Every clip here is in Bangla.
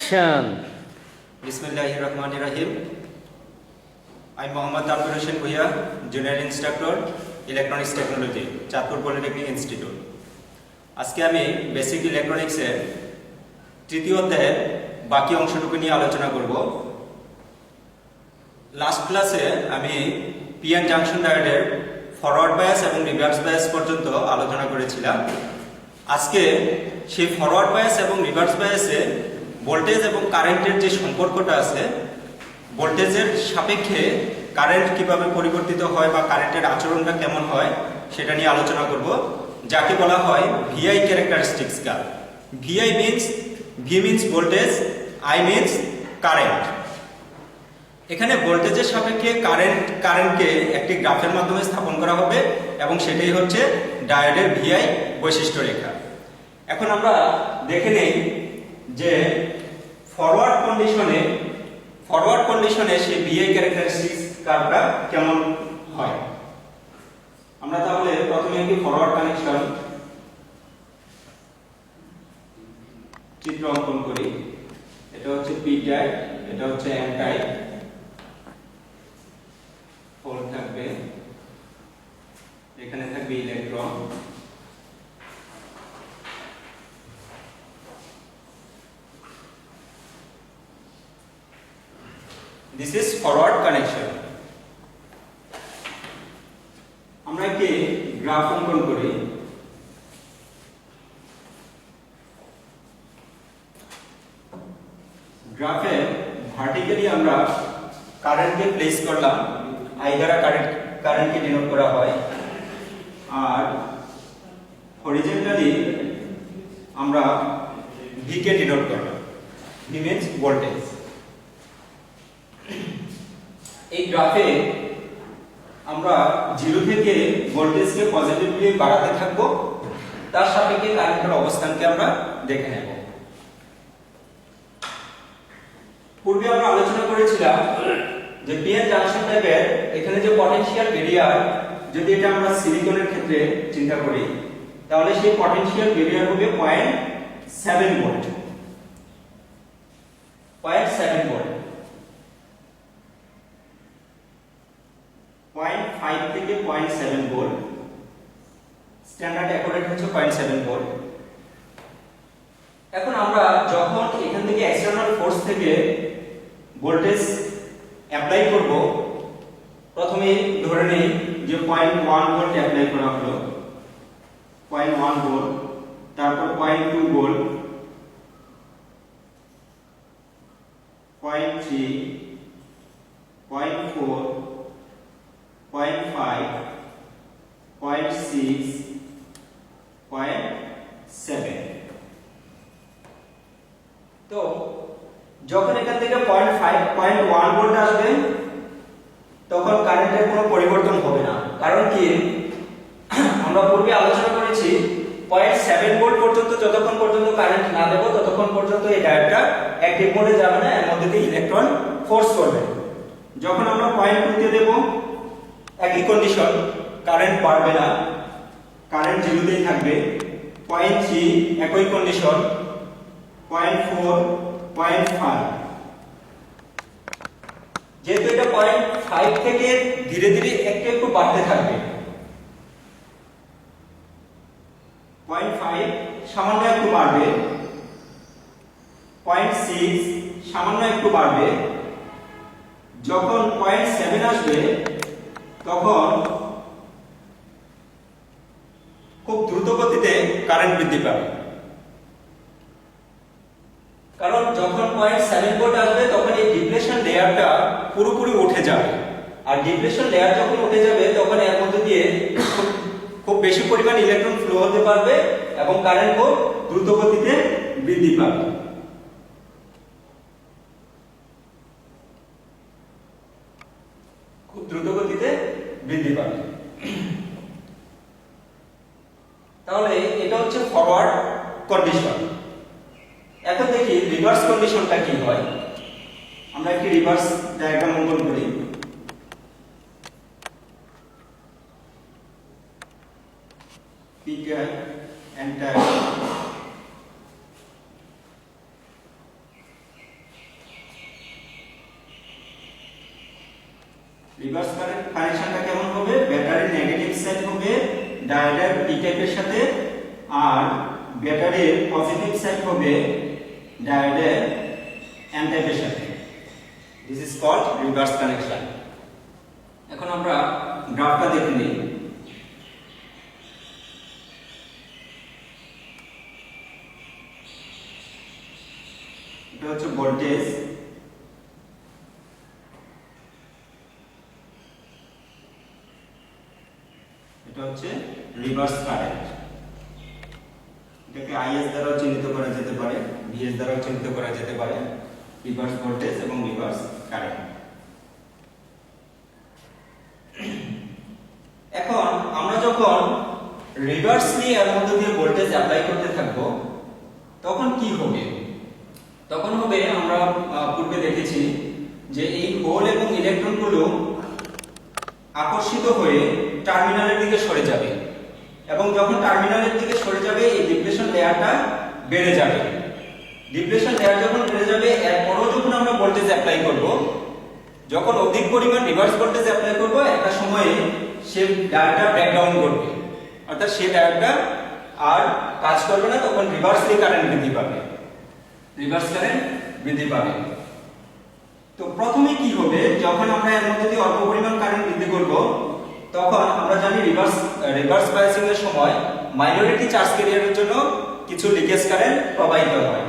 बिस्मिल्लाहिर्रहमानिर्रहीम। I'm Mohammad Abdul Hussain Bhuiya, Junior Instructor, Electronics Technology, Chandpur polytechnic institute. আজকে আমি বেসিক ইলেকট্রনিক্সের তৃতীয় অধ্যায়ের বাকি অংশটুকু নিয়ে আলোচনা করব। লাস্ট ক্লাসে আমি পিএন জাংশন ডায়োডের ফরওয়ার্ড বায়াস এবং রিভার্স বায়াস পর্যন্ত আলোচনা করেছিলাম। আজকে সেই ফরওয়ার্ড বায়াস এবং রিভার্স বায়াসে ভোল্টেজ এবং কারেন্টের যে সম্পর্কটা আছে, ভোল্টেজের সাপেক্ষে কারেন্ট কিভাবে পরিবর্তিত হয় বা কারেন্টের আচরণটা কেমন হয় সেটা নিয়ে আলোচনা করব, যাকে বলা হয় VI characteristics curve. VI means V means voltage, I means current. এখানে ভোল্টেজের সাপেক্ষে কারেন্টকে একটি গ্রাফের মাধ্যমে স্থাপন করা হবে এবং সেটাই হচ্ছে ডায়োডের ভিআই বৈশিষ্ট্য রেখা। এখন আমরা দেখে নেই যে ফরওয়ার্ড কন্ডিশনে সেই ভিআই ক্যারেক্টারিস্টিক্স কার্ভটা কেমন হয়। আমরা তাহলে প্রথমে একটি ফরওয়ার্ড কানেকশন চিত্র অঙ্কন করি। এটা হচ্ছে পি টাইপ, এটা হচ্ছে এন টাইপ। হোল থাকবে, এখানে থাকবে electron. This is forward connection. আমরা একটি গ্রাফ অঙ্কন করি। গ্রাফে ভার্টিক্যালি আমরা কারেন্টকে প্লেস করলাম, আই দ্বারা কারেন্টকে ডিনোট করা হয়, আর হরিজন্টালি আমরা ভি কে ডিনোট করলাম। V means voltage. এই গ্রাফে আমরা 0 থেকে ভোল্টেজকে পজিটিভলি বাড়াতে থাকব, তার সাপেক্ষে কারেন্টের অবস্থানকে আমরা দেখে নেব। পূর্বে আমরা আলোচনা করেছিলাম যে পিএন জাংশন টাইপের এখানে যে পটেনশিয়াল ব্যারিয়ার, যদি এটা আমরা সিলিকনের ক্ষেত্রে চিন্তা করি তাহলে সেই পটেনশিয়াল ব্যারিয়ার হবে 0.7 ভোল্ট। 0.7 ভোল্ট। 0.5 থেকে 0.7 ভোল্ট, স্ট্যান্ডার্ড অ্যাকোরেট হচ্ছে 0.7 ভোল্ট। এখন আমরা যখন এখান থেকে এক্সটার্নাল ফোর্স থেকে ভোল্টেজ অ্যাপ্লাই করব, প্রথমে ধরে নেই যে 0.1 ভোল্ট অ্যাপ্লাই করা হলো, 0.1 ভোল্ট, তারপর 0.2 ভোল্ট, 0.3, 0.4, 0.5, 0.6, 0.7। তো যখন এখান থেকে 0.1 ভোল্ট আসবে তখন কারেন্টের কোনো পরিবর্তন হবে না। কারণ কি, আমরা পূর্বে আলোচনা করেছি 0.7 ভোল্ট পর্যন্ত যতক্ষণ পর্যন্ত কারেন্ট না দেব ততক্ষণ পর্যন্ত এই ডায়োডটা অ্যাক্টিভ মোডে যাবে না, এর মধ্যে দিয়ে ইলেকট্রন ফোর্স করবে। যখন আমরা 0.2 তে দেব, একই কন্ডিশন, কারেন্ট বাড়বে না, কারেন্ট 0 তেই থাকবে। 0.3 একই কন্ডিশন, 0.4, 0.5। যেহেতু এটা 0.5 থেকে ধীরে ধীরে একটু একটু বাড়তে থাকবে, 0.5 সামান্য একটু বাড়বে, 0.6 সামান্য একটু বাড়বে। যখন 0.7 আসবে তখন খুব দ্রুত গতিতে কারেন্ট বৃদ্ধি পাবে। কারণ যখন 0.7 ভোল্ট আসবে তখন এই ডিপ্লেশন লেয়ারটা পুরোপুরি উঠে যাবে, আর ডিপ্লেশন লেয়ার যখন উঠে যাবে তখন এর মধ্যে দিয়ে খুব বেশি পরিমাণ ইলেকট্রন ফ্লো হতে পারবে এবং কারেন্ট খুব দ্রুত গতিতে বৃদ্ধি পাবে। খুব দ্রুত গতিতে বৃদ্ধি পাবে। তাহলে এটা হচ্ছে ফরওয়ার্ড কন্ডিশন। এখন দেখি রিভার্স কন্ডিশনটা কি হয়। আমরা একটি রিভার্স ডায়াগ্রাম অঙ্কন করি। PTI and রিভার্স কানেকশনটা কেমন হবে? ব্যাটারির নেগেটিভ সাইড হবে ডায়োডের পি টাইপের সাথে, আর ব্যাটারির পজিটিভ সাইড হবে ডায়োডের এন টাইপের সাথে। This is called reverse connection. এখন আমরা গ্রাফটা দেখে নিই। এটা হচ্ছে ভোল্টেজ, এটা হচ্ছে রিভার্স কারেন্ট। এটাকে আইএস দ্বারা চিহ্নিত করা যেতে পারে, ভিএস দ্বারা চিহ্নিত করা যেতে পারে, রিভার্স ভোল্টেজ এবং রিভার্স কারেন্ট। এখন আমরা যখন রিভার্সলি এর মধ্যে দিয়ে ভোল্টেজ অ্যাপ্লাই করতে থাকবো তখন কি হবে? তখন হবে, আমরা পূর্বে দেখেছি যে এই হোল এবং ইলেকট্রনগুলো আকর্ষিত হয়ে টার্মিনালের দিকে সরে যাবে, এবং যখন টার্মিনালের দিকে সরে যাবে এই ডিপ্লেশন লেয়ারটা বেড়ে যাবে। ডিপ্লেশন লেয়ার যখন বেড়ে যাবে, এরপরও যখন আমরা ভোল্টেজ অ্যাপ্লাই করব, যখন অধিক পরিমাণ রিভার্স ভোল্টেজ অ্যাপ্লাই করব, একটা সময়ে সে ডায়োডটা ব্রেকডাউন করবে, অর্থাৎ সেই ডায়োডটা আর কাজ করবে না, তখন রিভার্সলি কারেন্ট বৃদ্ধি পাবে, রিভার্স কারেন্ট বৃদ্ধি পাবে। তো প্রথমে কি হবে, যখন আমরা এর মধ্যে দিয়ে অল্প পরিমাণ কারেন্ট বৃদ্ধি করব, তখন আমরা জানি রিভার্স বায়াসিং এর সময় মাইনরিটি চার্জ ক্যারিয়ারের জন্য কিছু লিকেজ কারেন্ট প্রবাহিত হয়।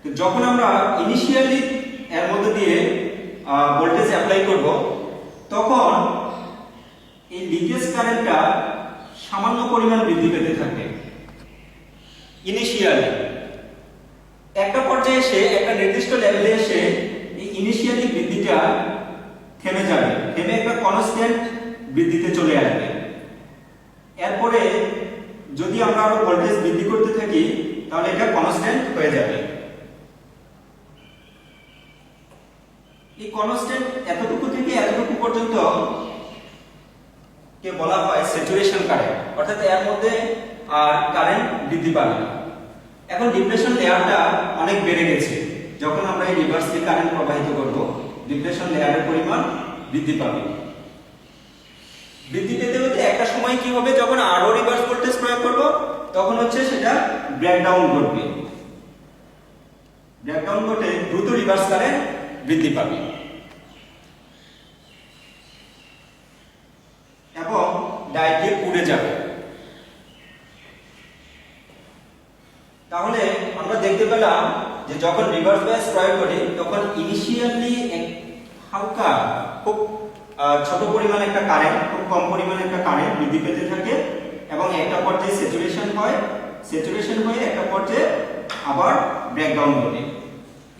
তো যখন আমরা ইনিশিয়ালি এর মধ্যে দিয়ে ভোল্টেজ অ্যাপ্লাই করব, তখন এই লিকেজ কারেন্টটা সামান্য পরিমাণ বৃদ্ধি পেতে থাকে ইনিশিয়ালি। একটা পর্যায়ে এসে, একটা নির্দিষ্ট লেভেলে এসে এই ইনিশিয়ালি বৃদ্ধিটা থেমে যাবে, থেমে একটা কনস্ট্যান্ট বৃদ্ধিতে চলে আসবে। এরপরে যদি আমরা আরো ভোল্টেজ বৃদ্ধি করতে থাকি তাহলে এটা কনস্ট্যান্ট হয়ে যাবে। এই কনস্ট্যান্ট এতটুকু থেকে এতটুকু পর্যন্ত কে বলা হয় স্যাচুরেশন কারেন্ট, অর্থাৎ এর মধ্যে আর কারেন্ট বৃদ্ধি পাবে না। এখন ডিপ্লেশন লেয়ারটা অনেক বেড়ে গেছে, যখন আমরা এই রিভার্সলি কারেন্ট প্রবাহিত করব, ডিপ্লেশন লেয়ারের পরিমাণ বৃদ্ধি পাবে। বৃদ্ধি পেতে পেতে একটা সময় কি হবে, যখন আরো রিভার্স ভোল্টেজ প্রয়োগ করব, তখন হচ্ছে সেটা ব্রেকডাউন ঘটবে। ব্রেকডাউন ঘটে দ্রুত রিভার্স কারেন্ট বৃদ্ধি পাবে এবং ডায়োডটি পুড়ে যাবে। তাহলে আমরা দেখতে পেলাম যে যখন রিভার্স বায়াস প্রয়োগ করি, তখন ইনিশিয়ালি হালকা, খুব ছোট পরিমাণে একটা কারেন্ট, খুব কম পরিমাণে একটা কারেন্ট বৃদ্ধি পেতে থাকে, এবং একটা পর্যায়ে স্যাচুরেশন হয়, স্যাচুরেশন হয়ে একটা পর্যায়ে আবার ব্রেকডাউন ঘটে।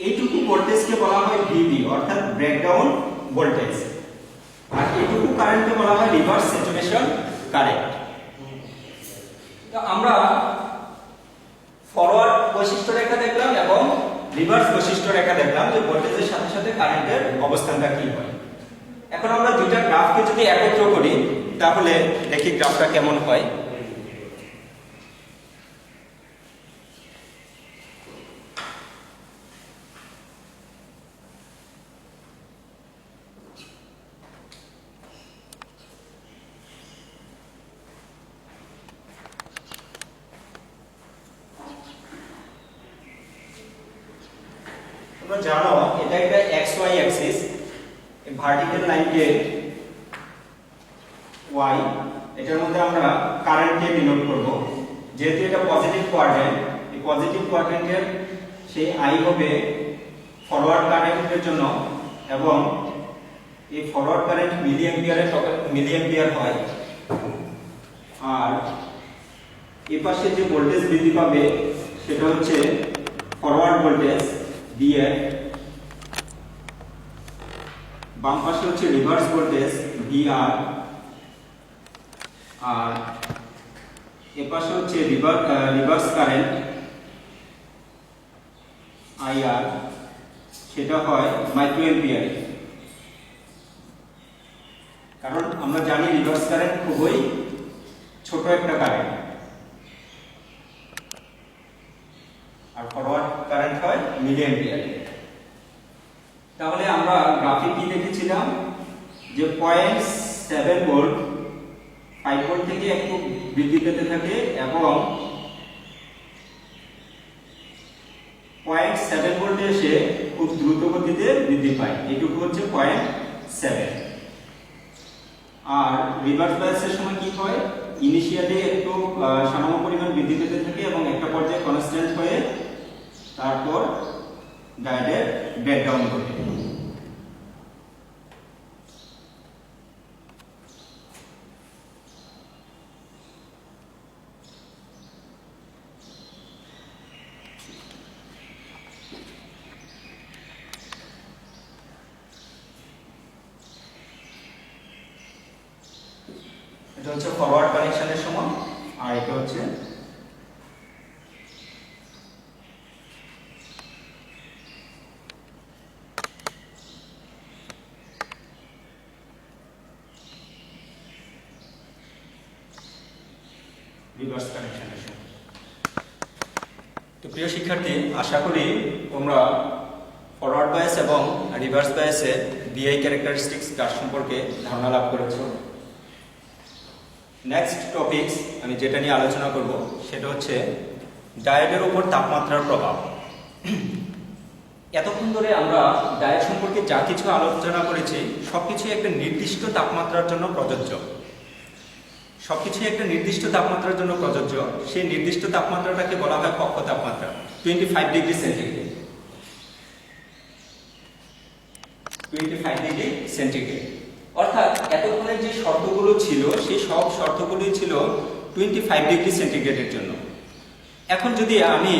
এইটুকু ভোল্টেজকে বলা হয় ভিবি, অর্থাৎ ব্রেকডাউন ভোল্টেজ, আর এইটুকু কারেন্টকে বলা হয় রিভার্স স্যাচুরেশন কারেন্ট। তো আমরা ফরওয়ার্ড বৈশিষ্ট্য রেখা দেখলাম এবং রিভার্স বৈশিষ্ট্য রেখা দেখলাম, যে ভোল্টেজের সাথে সাথে কারেন্টের অবস্থানটা কি হয়। এখন আমরা দুইটা গ্রাফকে যদি একত্র করি তাহলে দেখি গ্রাফটা কেমন হয়। তোমরা জানো এটা একটা xy অ্যাক্সিস, এই ভার্টিক্যাল লাইনকে y, এটার মধ্যে আমরা কারেন্টকে ডিনোট করব। যেহেতু এটা পজিটিভ কোয়াড্রেন্ট, এই পজিটিভ কোয়াড্রেন্টের সেই i হবে ফরওয়ার্ড কারেন্টের জন্য, এবং এই ফরওয়ার্ড কারেন্ট মিলি অ্যাম্পিয়ার হয়। আর এই পাশে যে ভোল্টেজ বৃদ্ধি পাবে সেটা হচ্ছে ফরওয়ার্ড ভোল্টেজ VF, বাম পাশে হচ্ছে রিভার্স ভোল্টেজ VR, আর এ পাশে হচ্ছে রিভার্স কারেন্ট IR, সেটা হয় মাইক্রো অ্যাম্পিয়ার। কারণ আমরা জানি রিভার্স কারেন্ট খুবই ছোট একটা কারেন্ট, আর ফরওয়ার্ড কারেন্ট হয় মিলি অ্যাম্পিয়ার। তাহলে আমরা গ্রাফে কি দেখেছিলাম, যে 0.7 ভোল্ট 5 ভোল্ট থেকে একটু বৃদ্ধি পেতে থাকে এবং 0.7 ভোল্টে এসে খুব দ্রুত গতিতে বৃদ্ধি পায়, এইটুকু হচ্ছে 0.7। আর রিভার্স বায়াসের সময় কি হয়, ইনিশিয়ালি একটু সামান্য পরিমাণ বৃদ্ধি পেতে থাকে এবং একটা পর্যায়ে কনস্ট্যান্ট হয়ে তারপর ডায়োডের ব্রেকডাউন ঘটে। এটা হচ্ছে ফরওয়ার্ড কানেকশনের সময়, আর এটা হচ্ছে রিভার্স কানেকশনের সময়। তো প্রিয় শিক্ষার্থী, আশা করি তোমরা ফরওয়ার্ড বায়াস এবং রিভার্স বায়াসের বিআই ক্যারেক্টারিস্টিক্স কাজ সম্পর্কে ধারণা লাভ করেছো। নেক্সট টপিকস আমি যেটা নিয়ে আলোচনা করব সেটা হচ্ছে ডায়োডের উপর তাপমাত্রার প্রভাব। এতক্ষণ ধরে আমরা ডায়োড সম্পর্কে যা কিছু আলোচনা করেছি সবকিছু একটা নির্দিষ্ট তাপমাত্রার জন্য প্রযোজ্য। সবকিছু একটা নির্দিষ্ট তাপমাত্রার জন্য প্রযোজ্য। সেই নির্দিষ্ট তাপমাত্রাটাকে বলা হয় কক্ষ তাপমাত্রা, 25 ডিগ্রি সেন্টিগ্রেড। 25 ডিগ্রি সেন্টিগ্রেড অর্থাৎ এতক্ষণে যে শর্তগুলো ছিল সেই সব শর্তগুলোই ছিল 25 ডিগ্রি সেন্টিগ্রেডের জন্য। এখন যদি আমি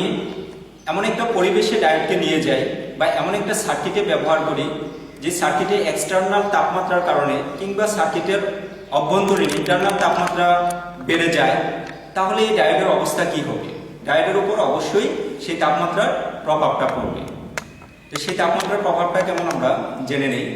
এমন একটা পরিবেশে ডায়োডকে নিয়ে যাই বা এমন একটা সার্কিটে ব্যবহার করি যে সার্কিটে এক্সটার্নাল তাপমাত্রার কারণে কিংবা সার্কিটের অভ্যন্তরীণ ইন্টারনাল তাপমাত্রা বেড়ে যায়, তাহলে এই ডায়োডের অবস্থা কি হবে? ডায়োডের উপর অবশ্যই সেই তাপমাত্রার প্রভাবটা পড়বে। তো সেই তাপমাত্রার প্রভাবটা কেমন আমরা জেনে নেই।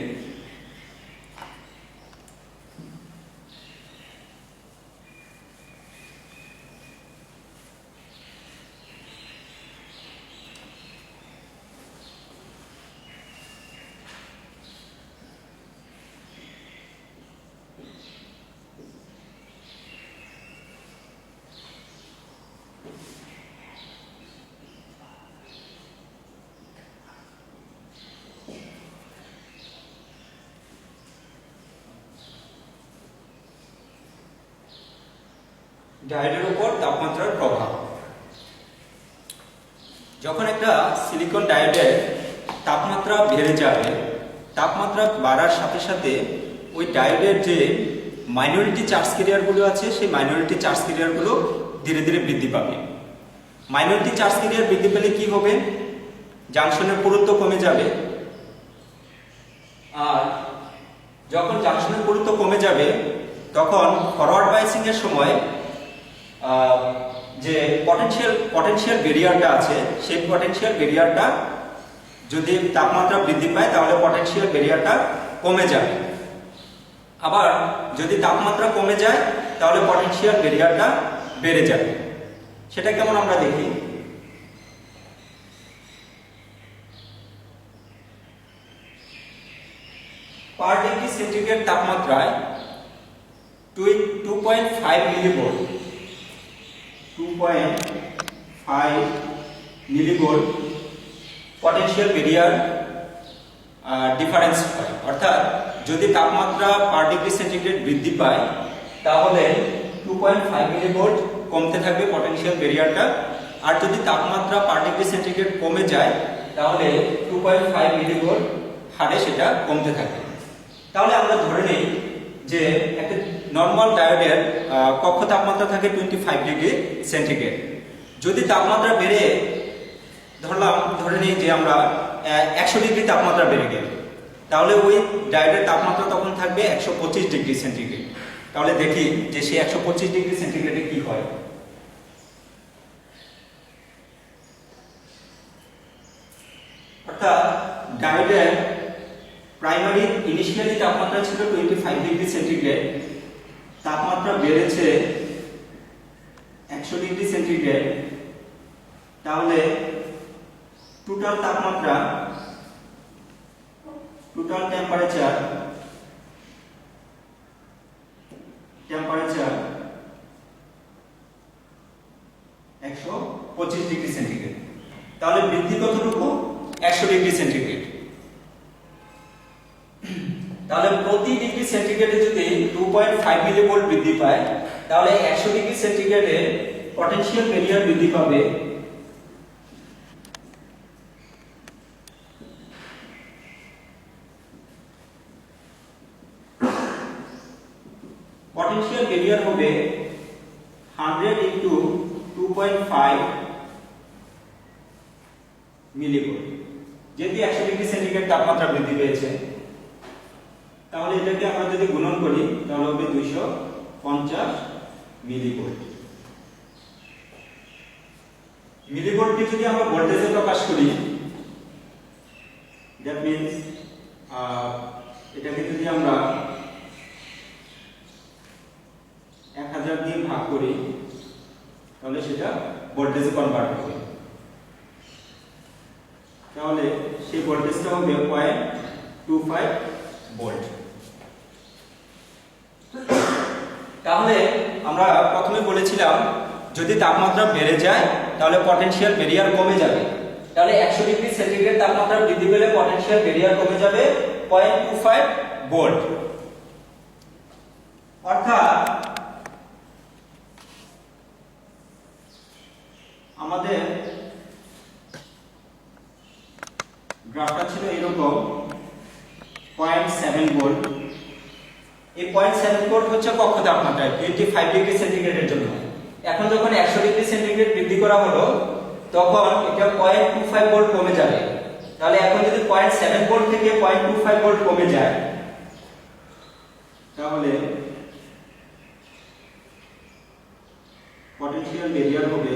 ডায়োডের উপর তাপমাত্রার প্রভাব। যখন একটা সিলিকন ডায়োডের তাপমাত্রা বেড়ে যাবে, তাপমাত্রা বাড়ার সাথে সাথে ওই ডায়োডের যে মাইনরিটি চার্জ ক্যারিয়ারগুলো আছে সেই মাইনরিটি চার্জ ক্যারিয়ারগুলো ধীরে ধীরে বৃদ্ধি পাবে। মাইনরিটি চার্জ ক্যারিয়ার বৃদ্ধি পেলে কি হবে? জাংশনের পুরুত্ব কমে যাবে। আর যখন জাংশনের পুরুত্ব কমে যাবে তখন ফরওয়ার্ড বায়াসিং এর সময় যে পটেনশিয়াল ব্যারিয়ারটা আছে সেই পটেনশিয়াল ব্যারিয়ারটা যদি তাপমাত্রা বৃদ্ধি পায় তাহলে পটেনশিয়াল ব্যারিয়ারটা কমে যাবে। আবার যদি তাপমাত্রা কমে যায় তাহলে পটেনশিয়াল ব্যারিয়ারটা বেড়ে যাবে। সেটা কেমন আমরা দেখি। পার ডিগ্রি সেন্টিগ্রেড তাপমাত্রায় 2.5 millivolt 2.5 millivolt potential barrier difference হয়। অর্থাৎ যদি তাপমাত্রা পার ডিগ্রি সেন্টিগ্রেড বৃদ্ধি পায় তাহলে 2.5 মিলিভোল্ট কমতে থাকবে পটেনশিয়াল ব্যারিয়ারটা, আর যদি তাপমাত্রা পার ডিগ্রি সেন্টিগ্রেড কমে যায় তাহলে 2.5 মিলিভোল্ট হারে সেটা কমতে থাকবে। তাহলে আমরা ধরে নেই যে একটা নরমাল ডায়োডের কক্ষ তাপমাত্রা থাকে 25 ডিগ্রি সেন্টিগ্রেড। যদি তাপমাত্রা বেড়ে ধরে নেই যে আমরা 100 ডিগ্রি তাপমাত্রা বেড়ে গেল, তাহলে ওই ডায়োডের তাপমাত্রা তখন থাকবে 125 ডিগ্রি সেন্টিগ্রেড। তাহলে দেখি যে সেই 125 ডিগ্রি সেন্টিগ্রেডে কি হয়। অর্থাৎ ডায়োডের প্রাইমারি ইনিশিয়ালি তাপমাত্রা ছিল 25 ডিগ্রি সেন্টিগ্রেড, তাপমাত্রা বেড়েছে 100 ডিগ্রি সেন্টিগ্রেড, তাহলে টোটাল তাপমাত্রা total temperature temperature 125 degree centigrade. তাহলে বৃদ্ধি কতটুকু? 100 ডিগ্রি সেন্টিগ্রেড। তাহলে প্রতি ডিগ্রি সেন্টিগ্রেডে যদি 2.5 মিলিভোল্ট বৃদ্ধি পায়, তাহলে 100 ডিগ্রি সেন্টিগ্রেডে পটেনশিয়াল ব্যারিয়ার বৃদ্ধি পাবে পটেনশিয়াল ব্যারিয়ার হবে 100 ইনটু 2.5 মিলিভোল্ট। যেহেতু 100 ডিগ্রি সেন্টিগ্রেড তাপমাত্রা বৃদ্ধি পেয়েছে, তাহলে এটাকে আমরা যদি গুণন করি তাহলে হবে 250 মিলিভোল্ট। মিলিভোল্টকে যদি আমরা ভোল্টেজে প্রকাশ করি, দ্যাট মিন্স এটাকে যদি আমরা 1000 দিয়ে ভাগ করি তাহলে সেটা ভোল্টেজে কনভার্ট হবে। তাহলে সেই ভোল্টেজটা হবে 0.25 ভোল্ট। তাহলে আমরা প্রথমে বলেছিলাম যদি তাপমাত্রা বেড়ে যায় তাহলে পটেনশিয়াল ব্যারিয়ার কমে যাবে। তাহলে 100 ডিগ্রি সেন্টিগ্রেড তাপমাত্রা বৃদ্ধি পেলে পটেনশিয়াল ব্যারিয়ার কমে যাবে 0.25 ভোল্ট। অর্থাৎ আমাদের গ্রাফটা ছিল এরকম 0.7 ভোল্ট। এই 0.7 ভোল্ট হচ্ছে কক্ষ তাপমাত্রায় 25 ডিগ্রি সেন্টিগ্রেডের জন্য। এখন যখন 100 ডিগ্রি সেন্টিগ্রেড বৃদ্ধি করা হলো তখন এটা 0.25 ভোল্ট কমে যাবে। তাহলে এখন যদি 0.7 ভোল্ট থেকে 0.25 ভোল্ট কমে যায় তাহলে পটেনশিয়াল ব্যারিয়ার হবে